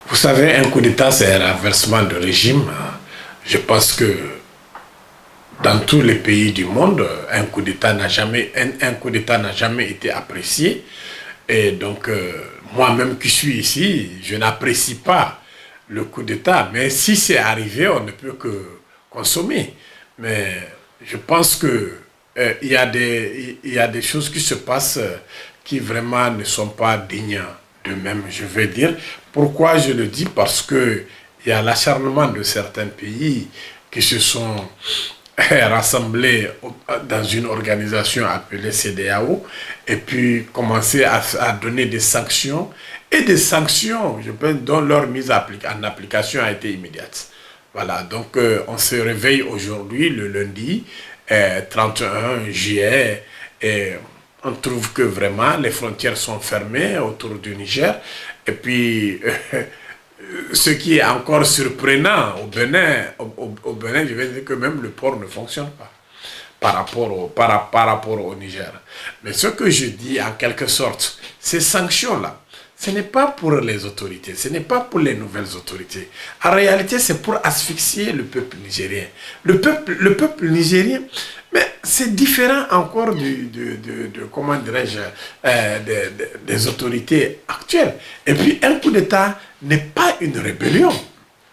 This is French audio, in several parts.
Vous savez, un coup d'État, c'est un renversement de régime. Je pense que dans tous les pays du monde, un coup d'État un coup d'État n'a jamais été apprécié. Et donc, moi-même qui suis ici, je n'apprécie pas le coup d'État. Mais si c'est arrivé, on ne peut que consommer. Mais je pense que il y a des choses qui se passent qui vraiment ne sont pas dignes d'eux-mêmes, je vais dire. Pourquoi je le dis? Parce que il y a l'acharnement de certains pays qui se sont rassemblés dans une organisation appelée CEDEAO et puis commencer à donner des sanctions et des sanctions, je pense, dont leur mise en application a été immédiate. Voilà, donc on se réveille aujourd'hui, le lundi 31 juillet, et on trouve que vraiment les frontières sont fermées autour du Niger. Et puis, ce qui est encore surprenant au Bénin, je vais dire que même le port ne fonctionne pas par rapport au Niger. Mais ce que je dis en quelque sorte, ces sanctions-là, ce n'est pas pour les autorités, ce n'est pas pour les nouvelles autorités. En réalité, c'est pour asphyxier le peuple nigérien. Le peuple nigérien, mais c'est différent encore comment dirais-je, des autorités actuelles. Et puis, un coup d'État n'est pas une rébellion.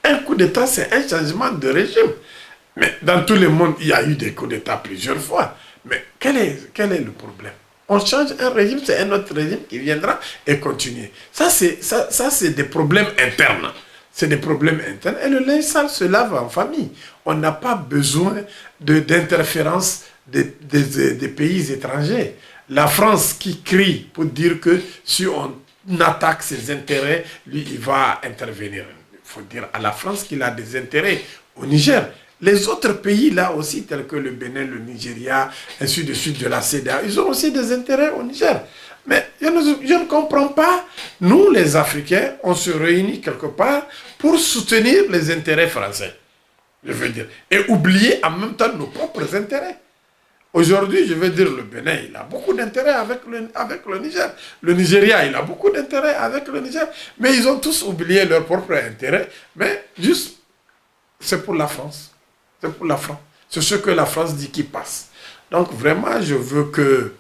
Un coup d'État, c'est un changement de régime. Mais dans tout le monde, il y a eu des coups d'État plusieurs fois. Mais quel est le problème? On change un régime, c'est un autre régime qui viendra et continuer. Ça, c'est des problèmes internes. C'est des problèmes internes. Et le linge sale se lave en famille. On n'a pas besoin d'interférence des pays étrangers. La France qui crie pour dire que si on attaque ses intérêts, lui, il va intervenir. Il faut dire à la France qu'il a des intérêts au Niger. Les autres pays, là aussi, tels que le Bénin, le Nigeria, ainsi de suite de la CEDEAO, ils ont aussi des intérêts au Niger. Mais je ne comprends pas, nous, les Africains, on se réunit quelque part pour soutenir les intérêts français, je veux dire, et oublier en même temps nos propres intérêts. Aujourd'hui, je veux dire, le Bénin, il a beaucoup d'intérêt avec le Niger. Le Nigeria, il a beaucoup d'intérêt avec le Niger. Mais ils ont tous oublié leurs propres intérêts. Mais juste, c'est pour la France. C'est pour la France. C'est ce que la France dit qui passe. Donc vraiment, je veux que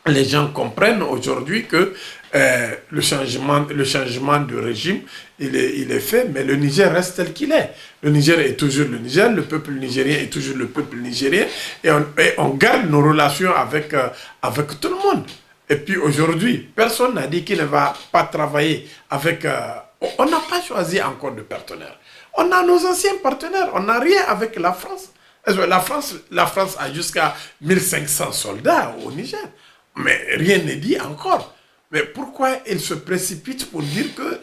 les gens comprennent aujourd'hui que le changement de régime, il est fait, mais le Niger reste tel qu'il est. Le Niger est toujours le Niger, le peuple nigérien est toujours le peuple nigérien, et on garde nos relations avec tout le monde. Et puis aujourd'hui, personne n'a dit qu'il ne va pas travailler avec... on n'a pas choisi encore de partenaire. On a nos anciens partenaires, on n'a rien avec la France. La France a jusqu'à 1500 soldats au Niger, mais rien n'est dit encore. Mais pourquoi il se précipite pour dire que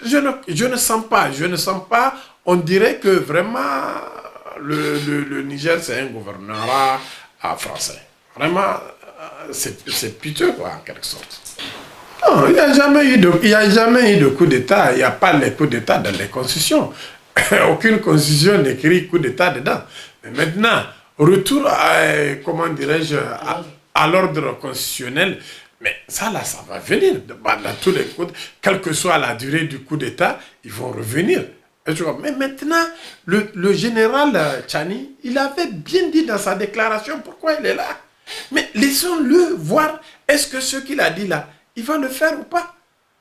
je ne sens pas, on dirait que vraiment le Niger c'est un gouvernorat français. Vraiment, c'est piteux quoi, en quelque sorte. Non, il n'y a jamais eu de coup d'État. Il n'y a pas les coups d'État dans les constitutions. Aucune constitution n'écrit coup d'État dedans. Mais maintenant, retour comment dirais-je, à l'ordre constitutionnel, mais ça là, ça va venir. Dans tous les coups, quelle que soit la durée du coup d'État, ils vont revenir. Mais maintenant, le général Tchani, il avait bien dit dans sa déclaration pourquoi il est là. Mais laissons-le voir, est-ce que ce qu'il a dit là, il va le faire ou pas?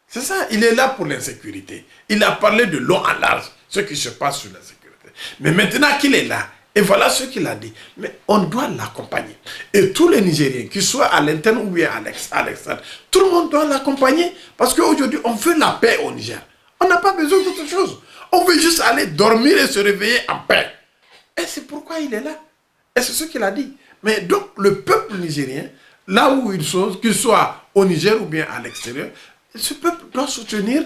C'est ça, il est là pour l'insécurité. Il a parlé de long en large, ce qui se passe sur la sécurité. Mais maintenant qu'il est là, et voilà ce qu'il a dit, mais on doit l'accompagner. Et tous les Nigériens, qu'ils soient à l'interne ou bien à l'externe, tout le monde doit l'accompagner. Parce qu'aujourd'hui, on veut la paix au Niger. On n'a pas besoin d'autre chose. On veut juste aller dormir et se réveiller en paix. Et c'est pourquoi il est là. Et c'est ce qu'il a dit. Mais donc, le peuple nigérien, là où ils sont, qu'ils soient au Niger ou bien à l'extérieur, ce peuple doit soutenir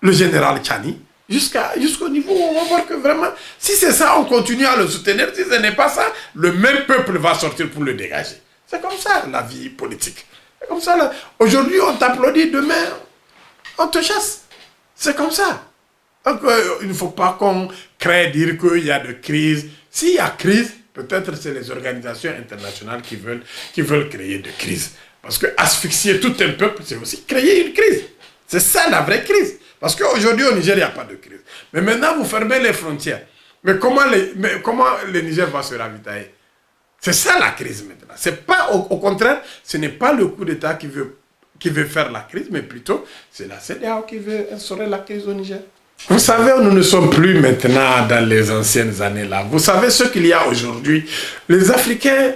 le général Tchani jusqu'au niveau où on va voir que vraiment, si c'est ça, on continue à le soutenir. Si ce n'est pas ça, le même peuple va sortir pour le dégager. C'est comme ça la vie politique. C'est comme ça. Aujourd'hui, on t'applaudit, demain, on te chasse. C'est comme ça. Donc, il ne faut pas qu'on crée dire qu'il y a de crise. S'il y a crise, peut-être c'est les organisations internationales qui veulent créer de crise. Parce que asphyxier tout un peuple, c'est aussi créer une crise. C'est ça la vraie crise. Parce qu'aujourd'hui, au Niger, il n'y a pas de crise. Mais maintenant, vous fermez les frontières. Mais comment le Niger va se ravitailler? C'est ça la crise maintenant. C'est pas, au contraire, ce n'est pas le coup d'État qui veut faire la crise, mais plutôt, c'est la CEDEAO qui veut instaurer la crise au Niger. Vous savez, nous ne sommes plus maintenant dans les anciennes années là. Vous savez ce qu'il y a aujourd'hui. Les Africains,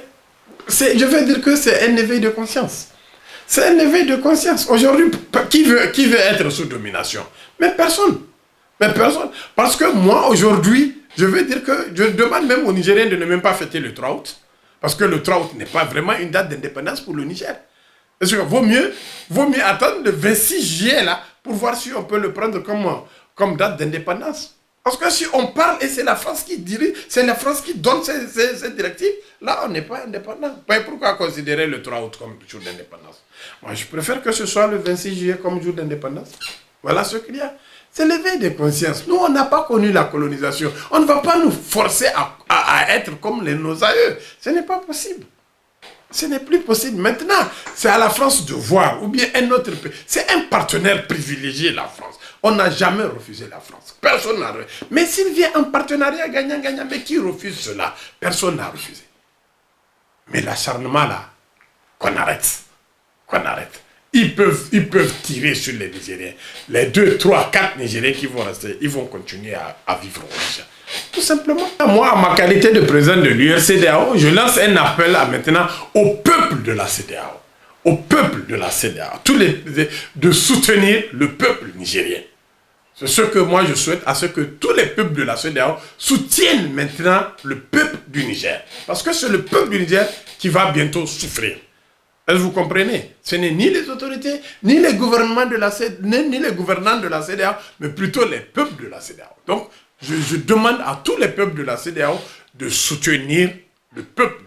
je veux dire que c'est un éveil de conscience. C'est un éveil de conscience. Aujourd'hui, qui veut être sous domination? Mais personne. Mais personne. Parce que moi, aujourd'hui, je veux dire que je demande même aux Nigériens de ne même pas fêter le 3 août. Parce que le 3 août n'est pas vraiment une date d'indépendance pour le Niger. Parce que vaut mieux attendre le 26 juillet là, pour voir si on peut le prendre comme date d'indépendance. Parce que si on parle et c'est la France qui dirige, c'est la France qui donne ces directives, là on n'est pas indépendant. Pourquoi considérer le 3 août comme jour d'indépendance? Moi je préfère que ce soit le 26 juillet comme jour d'indépendance. Voilà ce qu'il y a. C'est l'éveil de conscience. Nous on n'a pas connu la colonisation. On ne va pas nous forcer à être comme nos aïeux. Ce n'est pas possible. Ce n'est plus possible. Maintenant, c'est à la France de voir, ou bien un autre pays. C'est un partenaire privilégié, la France. On n'a jamais refusé la France. Personne n'a refusé. Mais s'il vient en partenariat gagnant-gagnant, mais qui refuse cela? Personne n'a refusé. Mais l'acharnement là, qu'on arrête. Qu'on arrête. Ils peuvent tirer sur les Nigériens. Les 2, 3, 4 Nigériens qui vont rester, ils vont continuer à vivre au Niger. Tout simplement. Moi, en ma qualité de président de l'URCDAO, je lance un appel maintenant au peuple de la CEDEAO. Au peuple de la CEDEAO. De soutenir le peuple nigérien. C'est ce que moi je souhaite, à ce que tous les peuples de la CEDEAO soutiennent maintenant le peuple du Niger. Parce que c'est le peuple du Niger qui va bientôt souffrir. Est-ce que vous comprenez? Ce n'est ni les autorités, ni les gouvernements de la ni les gouvernants de la CEDEAO, mais plutôt les peuples de la CEDEAO. Donc, je demande à tous les peuples de la CEDEAO de soutenir le peuple